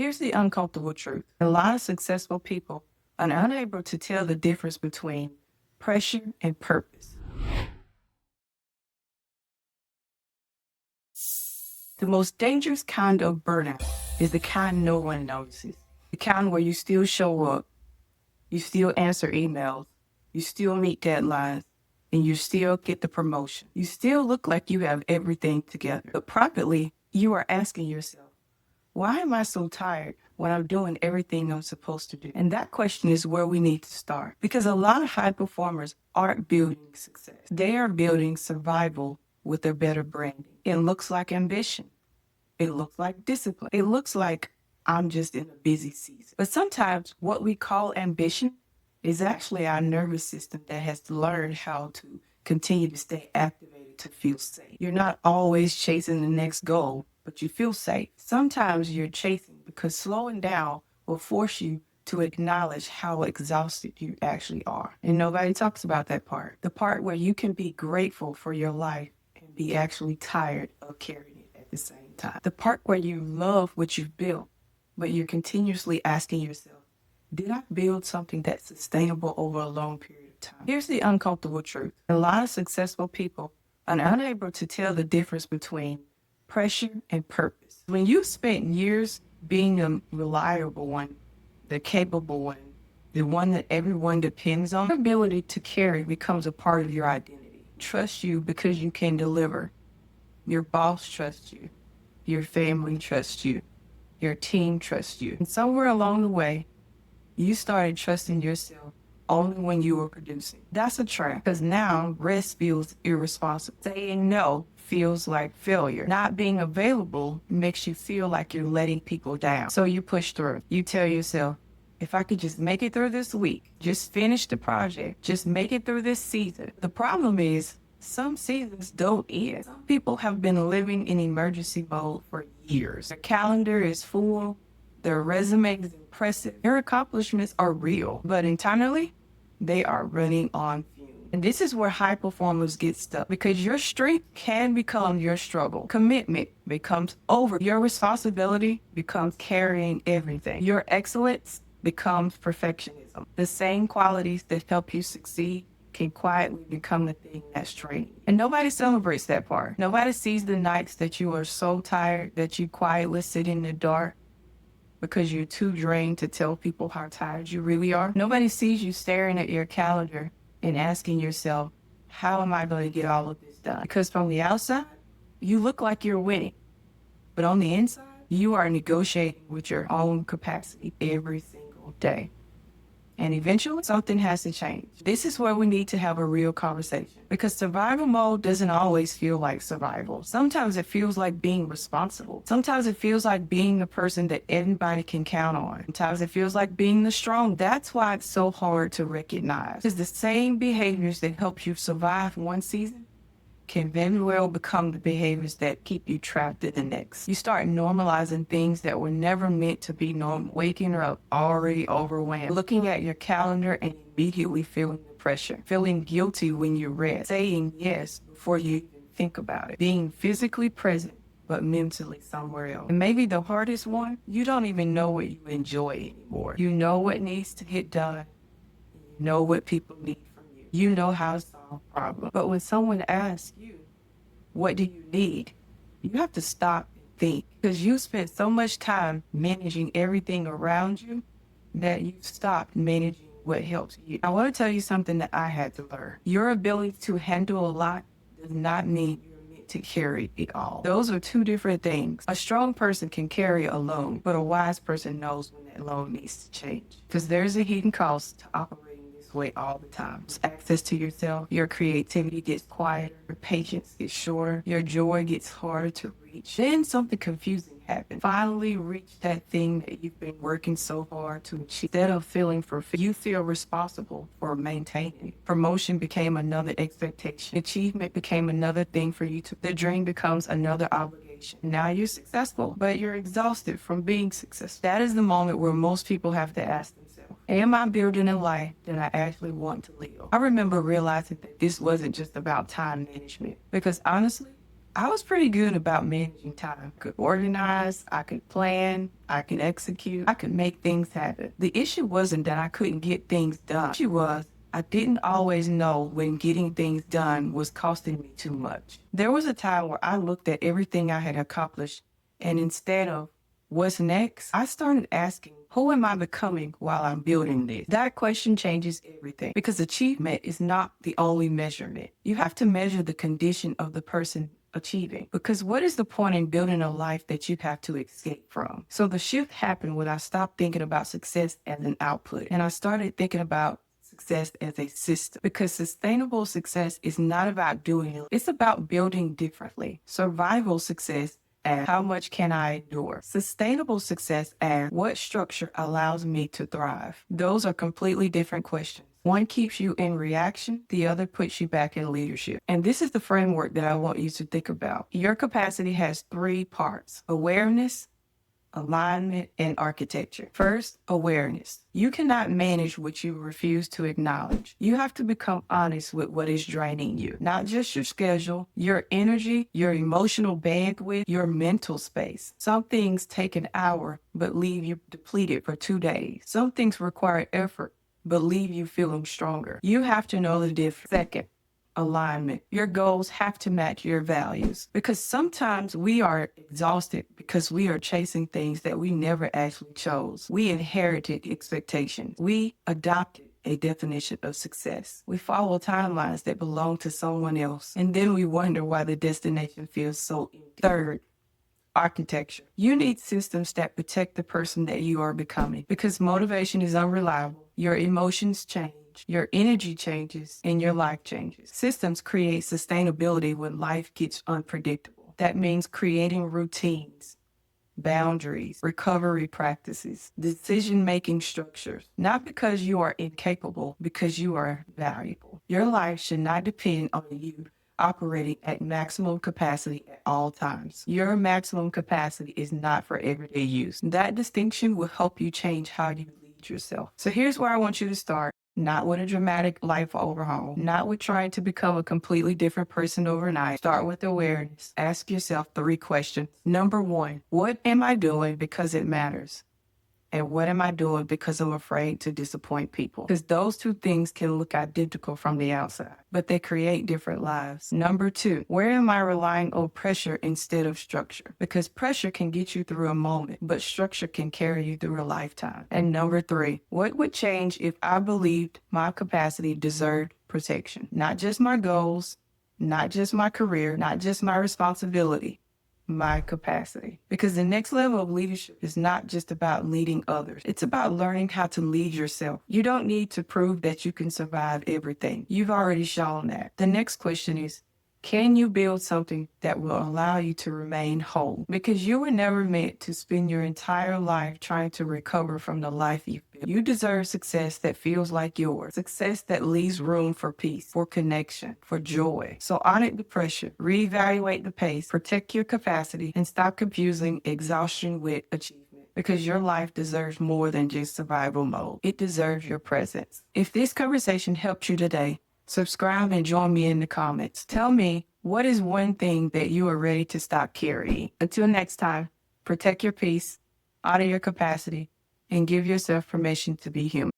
Here's the uncomfortable truth. A lot of successful people are unable to tell the difference between pressure and purpose. The most dangerous kind of burnout is the kind no one notices. The kind where you still show up, you still answer emails, you still meet deadlines, and you still get the promotion. You still look like you have everything together. But privately, you are asking yourself, why am I so tired when I'm doing everything I'm supposed to do? And that question is where we need to start. Because a lot of high performers aren't building success. They are building survival with their better branding. It looks like ambition. It looks like discipline. It looks like I'm just in a busy season. But sometimes what we call ambition is actually our nervous system that has learned how to continue to stay activated to feel safe. You're not always chasing the next goal, but you feel safe. Sometimes you're chasing because slowing down will force you to acknowledge how exhausted you actually are. And nobody talks about that part. The part where you can be grateful for your life and be actually tired of carrying it at the same time. The part where you love what you've built, but you're continuously asking yourself, did I build something that's sustainable over a long period of time? Here's the uncomfortable truth. A lot of successful people are unable to tell the difference between pressure and purpose. When you've spent years being the reliable one, the capable one, the one that everyone depends on, your ability to carry becomes a part of your identity. Trust you because you can deliver. Your boss trusts you. Your family trusts you. Your team trusts you. And somewhere along the way, you started trusting yourself only when you were producing. That's a trap because now rest feels irresponsible. Saying no feels like failure. Not being available makes you feel like you're letting people down. So you push through. You tell yourself, if I could just make it through this week, just finish the project, just make it through this season. The problem is some seasons don't end. Some people have been living in emergency mode for years. Their calendar is full. Their resume is impressive. Their accomplishments are real, but internally, they are running on fumes. And this is where high performers get stuck because your strength can become your struggle. Commitment becomes over. Your responsibility becomes carrying everything. Your excellence becomes perfectionism. The same qualities that help you succeed can quietly become the thing that's draining. And nobody celebrates that part. Nobody sees the nights that you are so tired that you quietly sit in the dark because you're too drained to tell people how tired you really are. Nobody sees you staring at your calendar and asking yourself, how am I going to get all of this done? Because from the outside, you look like you're winning. But on the inside, you are negotiating with your own capacity every single day. And eventually, something has to change. This is where we need to have a real conversation because survival mode doesn't always feel like survival. Sometimes it feels like being responsible. Sometimes it feels like being the person that everybody can count on. Sometimes it feels like being the strong. That's why it's so hard to recognize. Because the same behaviors that help you survive one season can very well become the behaviors that keep you trapped in the next. You start normalizing things that were never meant to be normal. Waking up already overwhelmed, looking at your calendar and immediately feeling the pressure, feeling guilty when you rest, saying yes before you even think about it, being physically present but mentally somewhere else. And maybe the hardest one, you don't even know what you enjoy anymore. You know what needs to get done. You know what people need from you. You know how to solve problems. But when someone asks you, what do you need? You have to stop and think because you spent so much time managing everything around you that you've stopped managing what helps you. I want to tell you something that I had to learn. Your ability to handle a lot does not mean you're meant to carry it all. Those are two different things. A strong person can carry a load, but a wise person knows when that load needs to change because there's a hidden cost to operating way all the time. It's access to yourself, your creativity gets quieter, your patience gets shorter, your joy gets harder to reach. Then something confusing happens. Finally reach that thing that you've been working so hard to achieve. Instead of feeling fulfilled, you feel responsible for maintaining it. Promotion became another expectation. Achievement became another thing for you to. The dream becomes another obligation. Now you're successful, but you're exhausted from being successful. That is the moment where most people have to ask themselves, am I building a life that I actually want to live? I remember realizing that this wasn't just about time management because honestly, I was pretty good about managing time. I could organize, I could plan, I could execute, I could make things happen. The issue wasn't that I couldn't get things done. The issue was I didn't always know when getting things done was costing me too much. There was a time where I looked at everything I had accomplished, and instead of what's next, I started asking, who am I becoming while I'm building this? That question changes everything because achievement is not the only measurement. You have to measure the condition of the person achieving, because what is the point in building a life that you have to escape from? So the shift happened when I stopped thinking about success as an output and I started thinking about success as a system, because sustainable success is not about doing it. It's about building differently. Survival success and how much can I endure? Sustainable success and what structure allows me to thrive? Those are completely different questions. One keeps you in reaction, the other puts you back in leadership. And this is the framework that I want you to think about. Your capacity has three parts: awareness, alignment, and architecture. First, awareness. You cannot manage what you refuse to acknowledge. You have to become honest with what is draining you, not just your schedule, your energy, your emotional bandwidth, your mental space. Some things take an hour, but leave you depleted for 2 days. Some things require effort, but leave you feeling stronger. You have to know the difference. Second, alignment. Your goals have to match your values, because sometimes we are exhausted because we are chasing things that we never actually chose. We inherited expectations. We adopted a definition of success. We follow timelines that belong to someone else, and then we wonder why the destination feels so empty. Third, architecture. You need systems that protect the person that you are becoming, because motivation is unreliable. Your emotions change, your energy changes, and your life changes. Systems create sustainability when life gets unpredictable. That means creating routines, boundaries, recovery practices, decision-making structures, not because you are incapable, because you are valuable. Your life should not depend on you operating at maximum capacity at all times. Your maximum capacity is not for everyday use. That distinction will help you change how you lead yourself. So here's where I want you to start. Not with a dramatic life overhaul, not with trying to become a completely different person overnight. Start with awareness. Ask yourself 3 questions. Number 1, what am I doing because it matters? And what am I doing because I'm afraid to disappoint people? Because those 2 things can look identical from the outside, but they create different lives. Number 2, where am I relying on pressure instead of structure? Because pressure can get you through a moment, but structure can carry you through a lifetime. And number 3, what would change if I believed my capacity deserved protection? Not just my goals, not just my career, not just my responsibility, my capacity. Because the next level of leadership is not just about leading others. It's about learning how to lead yourself. You don't need to prove that you can survive everything. You've already shown that. The next question is, can you build something that will allow you to remain whole? Because you were never meant to spend your entire life trying to recover from the life you've built. You deserve success that feels like yours. Success that leaves room for peace, for connection, for joy. So audit the pressure, reevaluate the pace, protect your capacity, and stop confusing exhaustion with achievement. Because your life deserves more than just survival mode. It deserves your presence. If this conversation helped you today, subscribe and join me in the comments. Tell me, what is one thing that you are ready to stop carrying? Until next time, protect your peace, honor your capacity, and give yourself permission to be human.